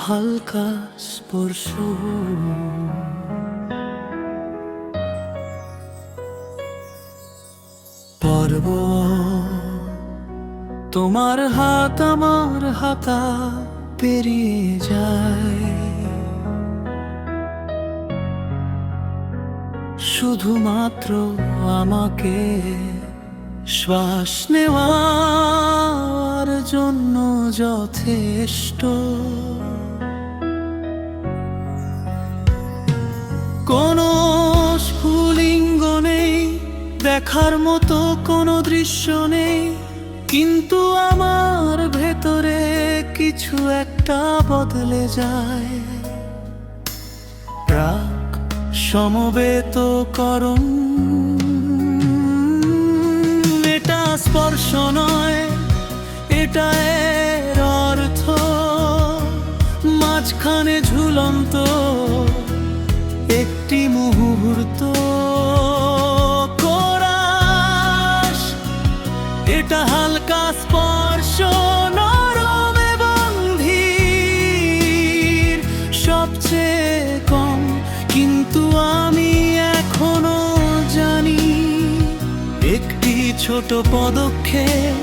হালকা স্পর্শ। পর্বত, তোমার হাত আমার হাতা পেরিয়ে যায়, শুধুমাত্র আমাকে শ্বাস নেওয়ার জন্য যথেষ্ট। কোনো স্ফুলিঙ্গ নেই, দেখার মতো কোনো দৃশ্য নেই, কিন্তু আমার ভেতরে কিছু একটা বদলে যায়। রাগ সমবেত করণ, এটা স্পর্শ নয়, এটা এর অর্থ। মাঝখানে ঝুলন্ত একটি মুহূর্ত, কোরাস, এটা হালকা স্পর্শ, নরম এবং ধীর, সবচেয়ে কম, কিন্তু আমি এখনো জানি একটি ছোট পদক্ষেপ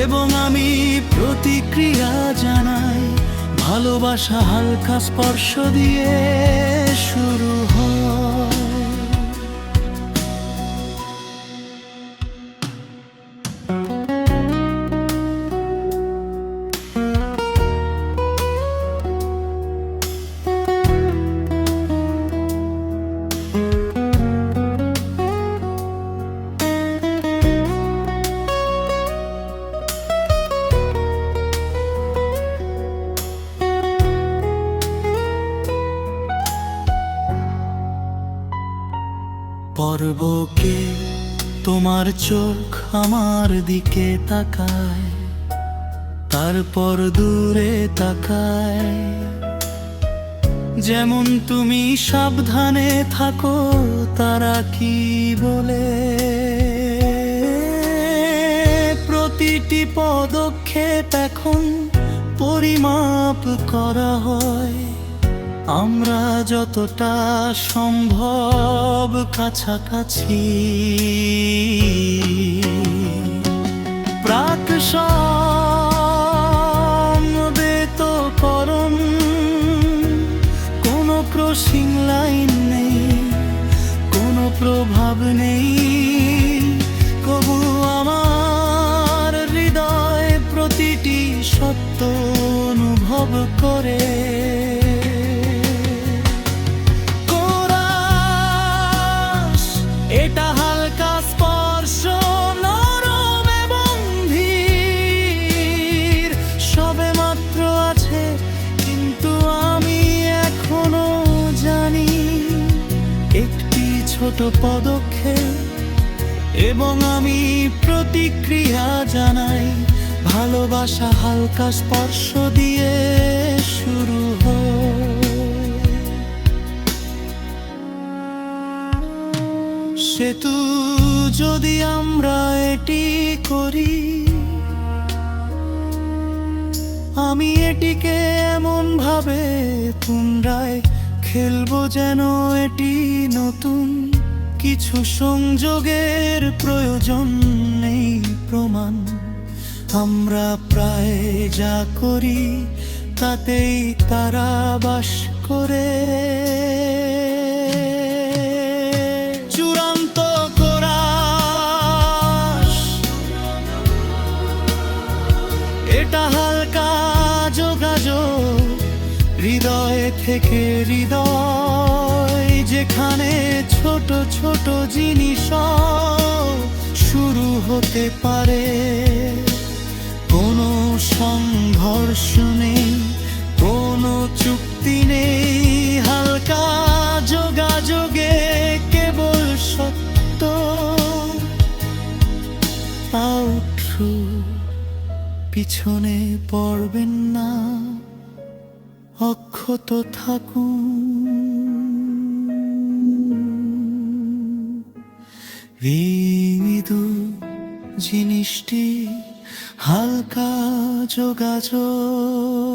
এবং আমি প্রতিক্রিয়া জানাই। ভালোবাসা হালকা স্পর্শ দিয়ে শুরু হয়। পর্বকে তোমার চোখ আমার দিকে তাকায়, তারপর দূরে তাকায়, যেমন তুমি সাবধানে থাকো তারা কি বলে। প্রতিটি পদক্ষেপ এখন পরিমাপ করা হয়, আমরা যতটা সম্ভব কাছাকাছি। প্রাক সমবেতকরণ, কোনো ক্রসিং লাইন নেই, কোনো প্রভাব নেই, কবু আমার হৃদয় প্রতিটি সত্য অনুভব করে। এটা হালকা স্পর্শ, নরম এবং ধীর, সবে মাত্র আছে, কিন্তু আমি এখনো জানি একটি ছোট পদক্ষেপ এবং আমি প্রতিক্রিয়া জানাই। ভালোবাসা হালকা স্পর্শ দিয়ে শুরু হয়। সেতু যদি আমরা এটি করি, আমি এটিকে এমন ভাবে পুনরায় খেলবো যেন এটি নতুন কিছু। সংযোগের প্রয়োজন নেই প্রমাণ, আমরা প্রায় যা করি তাতেই তারা বাস করে। এটা হালকা যোগাযোগ, হৃদয় থেকে হৃদয়, যেখানে ছোট ছোট জিনিস শুরু হতে পারে। কোনো সংঘর্ষ নেই, কোনো চুক্তি নেই, হালকা যোগাযোগে কেবল সত্য। আউটরো, পিছনে পড়বেন না, অক্ষত থাকুন। মৃদু জিনিসটি হালকা যোগাযোগ।